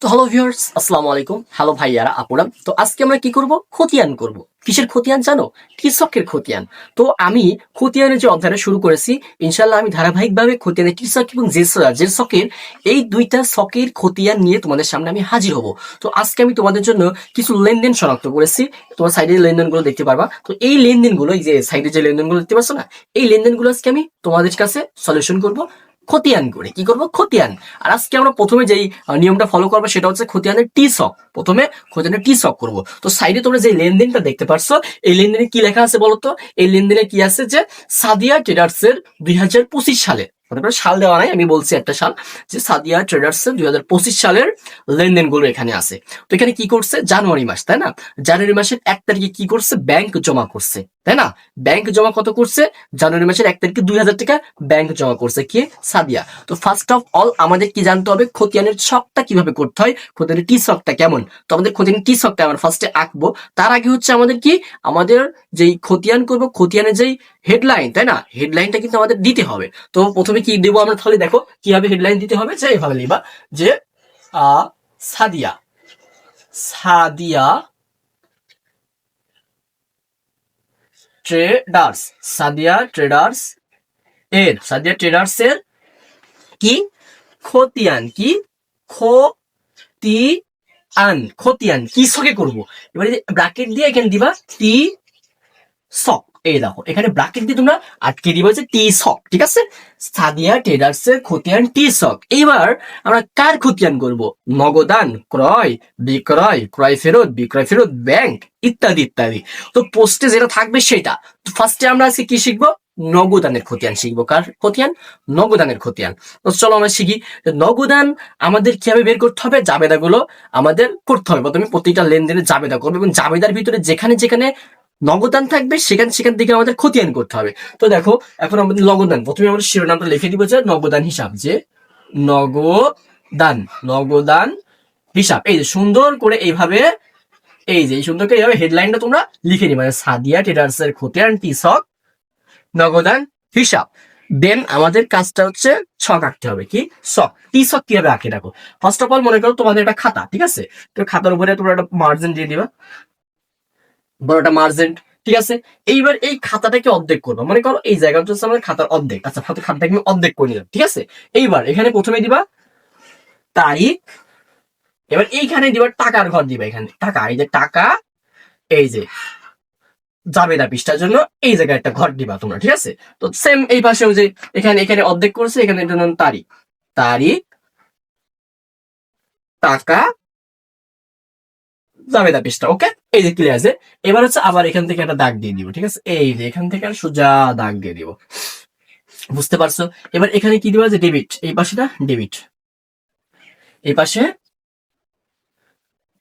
তো hello viewers, আসসালামু আলাইকুম। হ্যালো ভাইয়ারা আপুরা। তো আজকে আমরা কি করব? খতিয়ান করব। কিসের খতিয়ান জানো? কৃষকের খতিয়ান। তো আমি খতিয়ানের যে অধ্যায়টা শুরু করেছি, ইনশাআল্লাহ আমি ধারাবাহিকভাবে খতিয়ানের কৃষক এবং জেসকের এই দুইটা শখের খতিয়ান নিয়ে তোমাদের সামনে আমি হাজির হব। তো আজকে আমি তোমাদের জন্য কিছু লেনদেন শনাক্ত করেছি। তোমার সাইডে লেনদেনগুলো দেখতে পারবা। তো এই লেনদেনগুলো, এই যে সাইডে যে লেনদেনগুলো দেখতে পাচ্ছ না, এই লেনদেনগুলো আজকে আমি তোমাদের কাছে সলিউশন করব খতিয়ান করে। কি করব? খতিয়ান। আর আজকে আমরা প্রথমে যেই নিয়মটা ফলো করবো সেটা হচ্ছে খতিয়ানের টি সক। প্রথমে খতিয়ানের টি সক করবো। তো সাইডে তোমরা যে লেনদেনটা দেখতে পারছো, এই লেনদেনে কি লেখা আছে বলতো? এই লেনদেনে কি আছে যে সাদিয়া ট্রেডার্স এর 2025 সালে, সাল দেওয়া নাই, আমি বলছি একটা সাল, যে সাদিয়া ট্রেডার্স এর 2025 সালের লেনদেনগুলো এখানে আছে। তো এখানে কি করছে? জানুয়ারি মাস, তাই না? জানুয়ারি মাসের 1 তারিখে কি করছে? ব্যাংক জমা করছে, তাই না? ব্যাংক জমা কত করছে? জানুয়ারি মাসের 1 তারিখে 2000 টাকা ব্যাংক জমা করছে কে? সাদিয়া। তো ফার্স্ট অফ অল আমাদের কি জানতে হবে? খতিয়ানের ছকটা কিভাবে করতে হয়, খতিয়ানের টি ছকটা কেমন। তো আমাদের খতিয়ানের টি ছকটা আমরা ফার্স্টে আঁকবো। তার আগে হচ্ছে আমাদের কি, আমাদের যেই খতিয়ান করব, খতিয়ানের যেই হেডলাইন, তাই না? হেডলাইনটা কিন্তু আমাদের দিতে হবে। তো প্রথমে কি দেবো আমরা? তাহলে দেখো কিভাবে হেডলাইন দিতে হবে। যে এভাবে লিখবা যে সাদিয়া সাদিয়া ট্রেডার্স, সাদিয়া ট্রেডার্স এর কি খতিয়ান, কি খতিয়ান কি সকে করব। এবারে ব্র্যাকেট দিয়ে এখানে দিবা টি সক। এই দেখো এখানে ব্র্যাকেট দিয়ে তোমরা আটকে দিবা যে টি সক, ঠিক আছে? সাদিয়া ট্রেডার্স এর খতিয়ান টি সক। এবার আমরা কার খতিয়ান করব? নগদান, ক্রয়, বিক্রয়, ক্রয় ফেরত, বিক্রয় ফেরত, ব্যাংক, ইত্যাদি ইত্যাদি। তো পোস্টে যেটা থাকবে সেটা। তো ফার্স্টে আমরা আজকে কি শিখবো? নগদানের খতিয়ান শিখবো। কার খতিয়ান? নগদানের খতিয়ান। তো চলো আমরা শিখি। নগদান আমাদের কিভাবে বের করতে হবে? জাবেদাগুলো আমাদের করতে হবে। প্রথমে প্রত্যেকটা লেনদেনের জাবেদা করবে এবং জাবেদার ভিতরে যেখানে যেখানে নগদান থাকবে সেখান সেখান থেকে আমাদের খতিয়ান করতে হবে। তো দেখো এখন আমাদের নগদান, প্রথমে আমরা শিরোনামটা লিখে দিব যে নগদান হিসাব, যে নগদান নগদান হিসাব। এই যে সুন্দর করে এইভাবে, এই যে সুন্দর করে এইভাবে হেডলাইনটা তোমরা লিখে নিবে, মানে সাদিয়া ট্রেডার্স এর খতিয়ান টি সক নগদান হিসাব। দেন আমাদের কাজটা হচ্ছে ছক আঁকতে হবে। কি ছক? টি ছক কিভাবে আঁকে দেখো। ফার্স্ট অফ অল মনে করো তোমাদের একটা খাতা, ঠিক আছে? তো খাতার উপরে তোমরা একটা মার্জিন দিয়ে দিবা, বড়টা মার্জেন্ট, ঠিক আছে? এইবার এই খাতাটাকে অর্ধেক করবো। মনে করো এই জায়গাটা হচ্ছে আমাদের খাতার অর্ধেক। আচ্ছা, খাতাটাকে আমি অর্ধেক করে নিলাম, ঠিক আছে? এইবার এখানে প্রথমে দিবা তারিখ। এবার এইখানে দিবা টাকার ঘর দিবা, এখানে টাকা, এই যে টাকা, এই যে জাবেদা পৃষ্ঠার জন্য এই জায়গায় একটা ঘর দিবা তোমরা, ঠিক আছে? তো সেম এই পাশেও যে এখানে এখানে অর্ধেক করছে, এখানে তারিখ, তারিখ, টাকা, জাবেদা পৃষ্ঠা। ওকে, এই যে ক্লিয়ার আছে। এবার হচ্ছে আবার এখান থেকে একটা দাগ দিয়ে দিব, ঠিক আছে? এই যে এখান থেকে সোজা দাগ দিয়ে দিব, বুঝতে পারছো? এবার এখানে কি দিবা? যে ডেবিট, এই পাশে ডেবিট, এই পাশে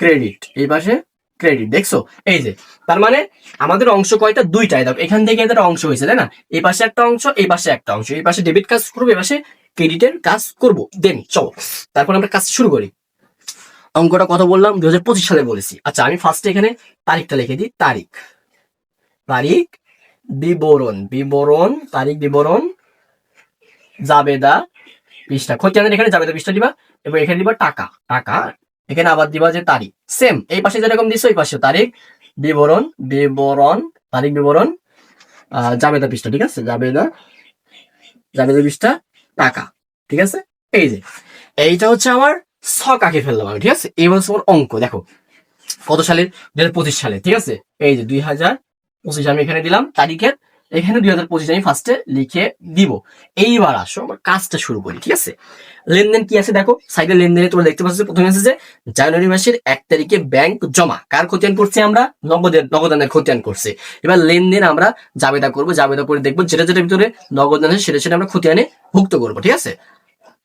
ক্রেডিট, এই পাশে ক্রেডিট। দেখছো? এই যে তার মানে আমাদের অংশ কয়টা? দুইটাই। দেখো এখান থেকে একটা অংশ হয়েছে, তাই না? এই পাশে একটা অংশ, এই পাশে একটা অংশ। এই পাশে ডেবিট কাজ করবো, এই পাশে ক্রেডিটের কাজ করবো। দেন চলো তারপর আমরা কাজ শুরু করি। অঙ্কটা কত বললাম? 2025 সালে বলেছি। আচ্ছা, আমি ফার্স্টে এখানে তারিখটা লিখে দিই। তারিখ, তারিখ, বিবরণ, বিবরণ, তারিখ, বিবরণ, জাবেদা পৃষ্ঠা। খতিয়ানের এখানে জাবেদা পৃষ্ঠা দিবা এবং এখানে দিবা টাকা, টাকা, এখানে আবার দিবা যে তারিখ। সেম এই পাশে যেরকম দিছো এই পাশে তারিখ, বিবরণ, বিবরণ, তারিখ, বিবরণ, জাবেদা পৃষ্ঠা, ঠিক আছে? জাবেদা, জাবেদা পৃষ্ঠা, টাকা, ঠিক আছে? এই যে এইটা হচ্ছে আমার ছক আঁকে ফেললাম আমি, ঠিক আছে? এই হচ্ছে আমার অঙ্ক। দেখো কত সালের? 2025 সালে, ঠিক আছে? এই যে 2025 আমি এখানে দিলাম তারিখের, এখানে 2025 আমি ফার্স্টে লিখে দিব। এইবার আসো আমার কাজটা শুরু করি, ঠিক আছে? লেনদেন কি আছে দেখো, সাইডে লেনদেনে তোমরা দেখতে পাচ্ছ প্রথমে আছে যে জানুয়ারি মাসের 1 তারিখে ব্যাংক জমা। কার খতিয়ান করছি আমরা? নগদানের খতিয়ান করছে। এবার লেনদেন আমরা জাবেদা করবো, জাবেদা করে দেখবো যেটা যেটা ভিতরে নগদান আছে সেটা সেটা আমরা খতিয়ানে ভুক্ত করবো, ঠিক আছে?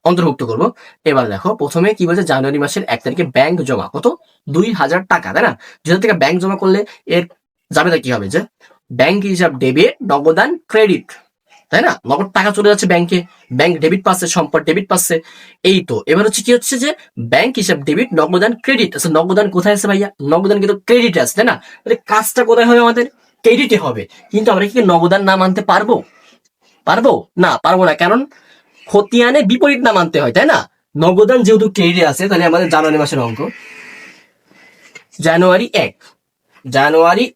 অন্তর্ভুক্ত করব। এবার দেখো প্রথমে কি বলছে? জানুয়ারি মাসের 1 তারিখে ব্যাংক জমা কত? 2000 টাকা, তাই না? 2000 টাকা ব্যাংক জমা করলে এর জাবেদা কি হবে? যে ব্যাংক হিসাব ডেবিট, নগদান ক্রেডিট, তাই না? নগদ টাকা চলে যাচ্ছে ব্যাংকে, ব্যাংক ডেবিট পাচ্ছে, সম্পদ ডেবিট পাচ্ছে। এই তো এবার হচ্ছে কি হচ্ছে যে ব্যাংক হিসাব ডেবিট, নগদান ক্রেডিট। আচ্ছা, নগদান কোথায় আছে ভাইয়া? নগদান কিন্তু ক্রেডিট আছে, তাই না? তাহলে কাজটা কোথায় হবে? আমাদের ক্রেডিটে হবে। কিন্তু আমরা কি নগদান নাম আনতে পারবো? পারবো না, পারবো না। কারণ খতিয়ানে বিপরীত নাম আনতে হয়, তাই না? নগদান যেহেতু ক্রেডিটে আছে, তাহলে আমাদের জানুয়ারি মাসের অঙ্ক জানুয়ারি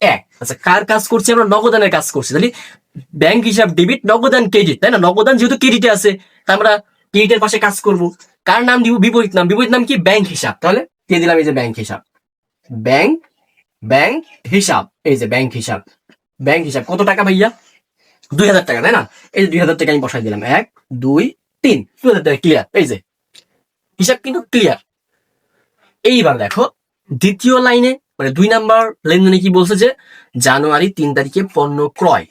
1। আচ্ছা, কার কাজ করছি আমরা? নগদানের কাজ করছি। তাহলে ব্যাংক হিসাব ডেবিট, নগদান ক্রেডিট, তাই না? নগদান যেহেতু ক্রেডিটে আছে, তা আমরা ক্রেডিটের পাশে কাজ করব। কার নাম দিব? বিপরীত নাম। বিপরীত নাম কি? ব্যাংক হিসাব। তাহলে দিয়ে দিলাম এই যে ব্যাংক হিসাব, ব্যাংক ব্যাংক হিসাব, এই যে ব্যাংক হিসাব। ব্যাংক হিসাব কত টাকা ভাইয়া? 2000 টাকা, তাই না? এই যে 2000 টাকা আমি বসাই দিলাম, 1 2 3, 2000 টাকা ক্লিয়ার। এই যে হিসাব কিন্তু ক্লিয়ার। এইবার দেখো দ্বিতীয় লাইনে, মানে 2 নাম্বার লেনদেনে কি বলছে? যে জানুয়ারি 3 তারিখে পণ্য ক্রয়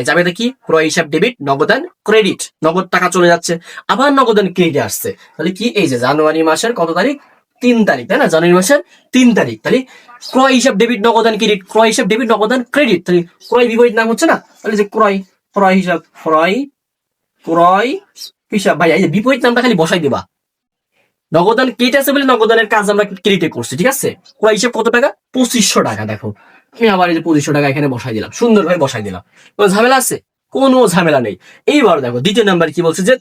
যাবে দেখি ক্রয় হিসাব ডেবিট, নগদান ক্রেডিট, নগদ টাকা চলে যাচ্ছে, আবার নগদান ক্রেডিট আসছে। তাহলে কি? এই যে জানুয়ারি মাসের কত তারিখ? 3 তারিখ, তাই না? জানুয়ারি মাসের 3 তারিখ। তাহলে ক্রয় হিসাব ডেবিট, নগদান ক্রেডিট, ক্রয় হিসাব ডেবিট, নগদান ক্রেডিট। তাহলে ক্রয় বিপরীত নাম হচ্ছে না? তাহলে যে ক্রয় হিসাব, ক্রয় হিসাব ভাই, এই যে বিপরীত নামটা খালি বসাই দিবা। নগদান ক্রেডিট আছে বলে নগদানের কাজ আমরা ক্রেডিটে করছি, ঠিক আছে? ক্রয় হিসাব কত টাকা? 2500 টাকা। দেখো আমি আবার এই যে 2500 টাকা এখানে বসাই দিলাম, সুন্দরভাবে বসাই দিলাম। কোনো ঝামেলা আছে? কোনো ঝামেলা নেই। এইবার দেখো দ্বিতীয় নাম্বার কি বলছে? যে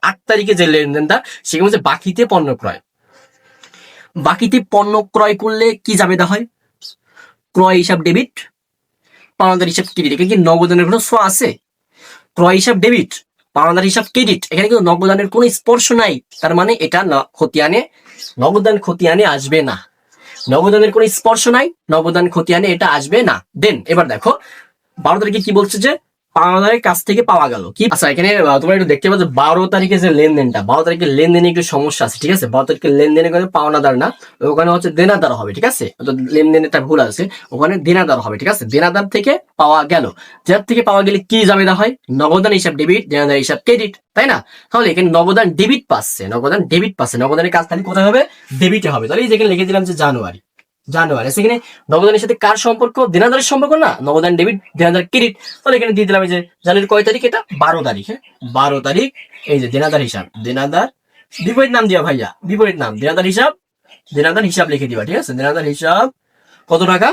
8 তারিখে যে লেনদেনটা, সেখানে হচ্ছে বাকিতে পণ্য ক্রয়। বাকিতে পণ্য ক্রয় করলে কি জাবেদা হয়? ক্রয় হিসাব ডেবিট, পাওনাদার হিসাব ক্রেডিট। এখানে কি নগদানের কোনো ছোঁয়া আছে? ক্রয় হিসাব ডেবিট, পাওনাদার হিসাব ক্রেডিট, এখানে কিন্তু নগদানের কোনো স্পর্শ নাই। তার মানে এটা নগদান খতিয়ানে আসবে না। নগদানের কোনো স্পর্শ নাই, নগদান খতিয়ানে এটা আসবে না। দেন এবার দেখো 12 তারিখে কি বলছে? যে পাওনাদারের কাছ থেকে পাওয়া গেল কি? আচ্ছা, এখানে তোমরা একটু দেখতে পাচ্ছ 12 তারিখে যে লেনদেনটা, 12 তারিখের লেনদেনে একটু সমস্যা আছে, ঠিক আছে? 12 তারিখের লেনদেনে কিন্তু পাওনাদার না, ওখানে হচ্ছে দেনাদার হবে, ঠিক আছে? লেনদেনে একটা ভুল আছে, ওখানে দেনাদার হবে, ঠিক আছে? দেনাদার থেকে পাওয়া গেল, যার থেকে পাওয়া গেলে কি জাবেদা হয়? নগদান হিসাব ডেবিট, দেনাদার হিসাব ক্রেডিট, তাই না? তাহলে এখানে নগদান ডেবিট পাচ্ছে, নগদানের কাজ তাহলে কোথায় হবে? ডেবিটে হবে। তাহলে যেখানে লিখে দিলাম যে জানুয়ারি। সেখানে নগদানের সাথে কার সম্পর্ক? দেনাদারের সম্পর্ক না, নগদান ডেবিট, দেনাদার ক্রেডিট। তাহলে এখানে দিয়ে দিলাম এই যে জানুয়ারি কয় তারিখ? এটা 12 তারিখ। হ্যাঁ, 12 তারিখ। এই যে দেনাদার হিসাব, দেনাদার বিপরীত নাম দিবা ভাইয়া, বিপরীত নাম। দেনাদার হিসাব লিখে দিবা, ঠিক আছে? দেনাদার হিসাব কত টাকা?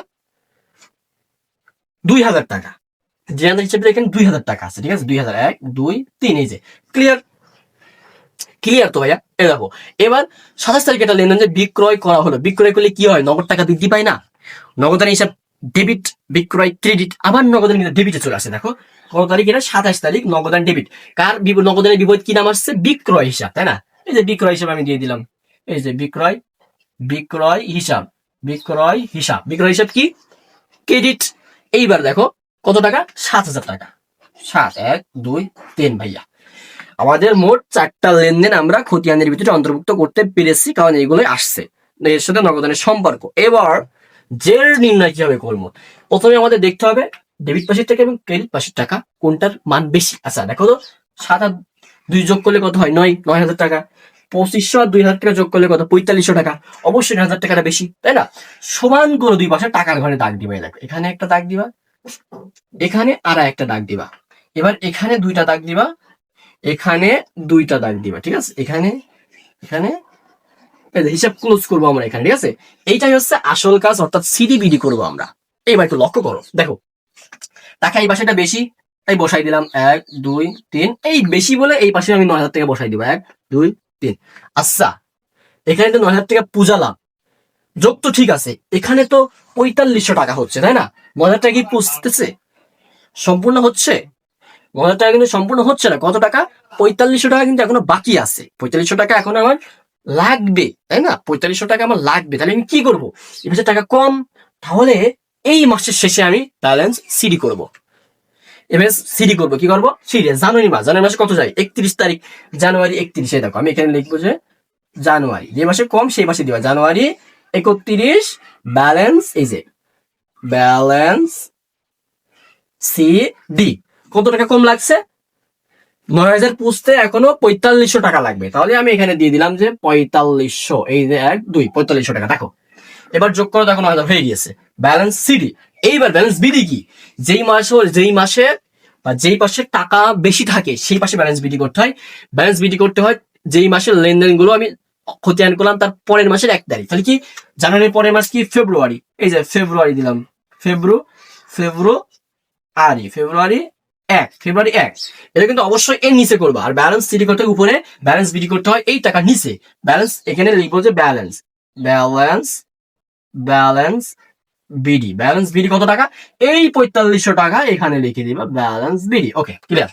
2000 টাকা। দেনাদার হিসাবে এখানে 2000 টাকা আছে, ঠিক আছে? 2000, 1 2 3, এই যে ক্লিয়ার তো ভাইয়া? এ দেখো এবার 27 তারিখে একটা লেনদেন যে বিক্রয় করা হলো। বিক্রয় করলে কি হয়? নগদ টাকা বৃদ্ধি পায় না? নগদান হিসাব ডেবিট, বিক্রয় ক্রেডিট, আবার নগদান কিন্তু ডেবিটে চলে আসে। দেখো কত তারিখ? এটা 27 তারিখ। নগদান ডেবিট। কার নগদানের বিপরীত কি নাম আসছে? বিক্রয় হিসাব, তাই না? এই যে বিক্রয় হিসাব আমি দিয়ে দিলাম, এই যে বিক্রয় হিসাব কি? ক্রেডিট। এইবার দেখো কত টাকা? 7000 টাকা। 7 1 2 3 ভাইয়া। আমাদের মোট 4টা লেনদেন আমরা খতিয়ানের ভিতরে অন্তর্ভুক্ত করতে পেরেছি, কারণ এইগুলোই আসছে এর সাথে নগদানের সম্পর্ক। এবার জের নির্ণয় কিভাবে করবো? প্রথমে আমাদের দেখতে হবে ডেবিট পাশের টাকা এবং ক্রেডিট পাশের টাকা কোনটার মান বেশি। আচ্ছা দেখো তো, 7 আর 2 যোগ করলে কত হয়? 9000 টাকা। 2500 আর 2000 টাকা যোগ করলে কত? 4500 টাকা। অবশ্যই 9000 টাকাটা বেশি, তাই না? সমান করে দুই পাশে টাকার ঘরে দাগ দিবা। দেখো এখানে একটা দাগ দিবা, এখানে আর একটা দাগ দিবা। এবার এখানে 2টা দাগ দিবা, এখানে 2টা দাগ দিবা, ঠিক আছে? এখানে হিসাব ক্লোজ করবো আমরা এখানে, ঠিক আছে? এইটাই হচ্ছে আসল কাজ, অর্থাৎ সিডিবিডি করবো আমরা। এইবার একটু লক্ষ্য করো, দেখো টাকা এই পাশেটা বেশি, তাই বসাই দিলাম 1 2 3। এই বেশি বলে এই পাশে আমি 9000 টাকা বসাই দিব, 1 2 3। আচ্ছা, এখানে তো 9000 টাকা পূজালাম, যোগ তো ঠিক আছে। এখানে তো 4500 টাকা হচ্ছে, তাই না? 9000 টাকা কি পুষতেছে? সম্পূর্ণ হচ্ছে? 9000 টাকা কিন্তু সম্পূর্ণ হচ্ছে না। কত টাকা? 4500 টাকা কিন্তু এখনো বাকি আছে। 4500 টাকা এখন আমার লাগবে, তাই না? 4500 টাকা আমার লাগবে। তাহলে আমি কি করবো? এবার টাকা কম, তাহলে এই মাসের শেষে আমি ব্যালেন্স সিডি করব। এবার সিডি করবো, কি করবো? সিডি জানুয়ারি মাসে কত যায়? 31 তারিখ। জানুয়ারি 31। দেখো আমি এখানে লিখবো যে জানুয়ারি, যে মাসে কম সেই মাসে দিবা। জানুয়ারি 31 ব্যালেন্স, এই যে ব্যালেন্স সিডি। কত টাকা কম লাগছে? 9000 পুষতে এখনো 4500 টাকা লাগবে। তাহলে আমি এখানে দিয়ে দিলাম যে 4500, এই যে 1 2 4500 টাকা। দেখো এবার যোগ করো, দেখো 9000 হয়ে গিয়েছে। Balance CD. এইবার ব্যালেন্স বিডি কি? যেই মাসে বা যেই পাশে টাকা বেশি থাকে সেই পাশে ব্যালেন্স বিডি করতে হয়। ব্যালেন্স বিডি করতে হয় যেই মাসের লেনদেন গুলো আমি খতিয়ান করলাম তার পরের মাসের 1 তারিখ। তাহলে কি? জানুয়ারির পরের মাস কি? ফেব্রুয়ারি। এই যে ফেব্রুয়ারি দিলাম, ফেব্রুয়ারি ফেব্রুয়ারি 1 এটা কিন্তু অবশ্যই এর নিচে করবো। আর ব্যালেন্স সিডি করতে হয় উপরে, ব্যালেন্স বিডি করতে হয় এই টাকার নিচে। ব্যালেন্স এখানে লিখবো যে balance balance balance balance BD কত টাকা? এই 4500 টাকা এখানে লিখে দিবা ব্যালেন্স বিডি। ওকে, ক্লিয়ার?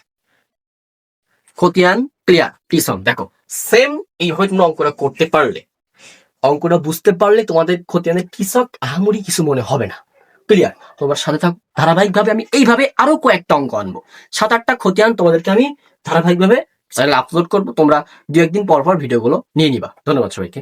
খতিয়ান ক্লিয়ার? পিছন দেখো, সেম এইভাবে তোমরা অঙ্কটা করতে পারলে, অঙ্কটা বুঝতে পারলে তোমাদের খতিয়ানের কৃষক আহামরি কিছু মনে হবে না। ক্লিয়ার? তোমার সাথে থাক, ধারাবাহিকভাবে আমি এইভাবে আরো কয়েকটা অঙ্ক আনবো। 7-8টা খতিয়ান তোমাদেরকে আমি ধারাবাহিকভাবে চ্যানেলে আপলোড করবো। তোমরা 2-1 দিন পর পর ভিডিওগুলো নিয়ে নিবা। ধন্যবাদ সবাইকে।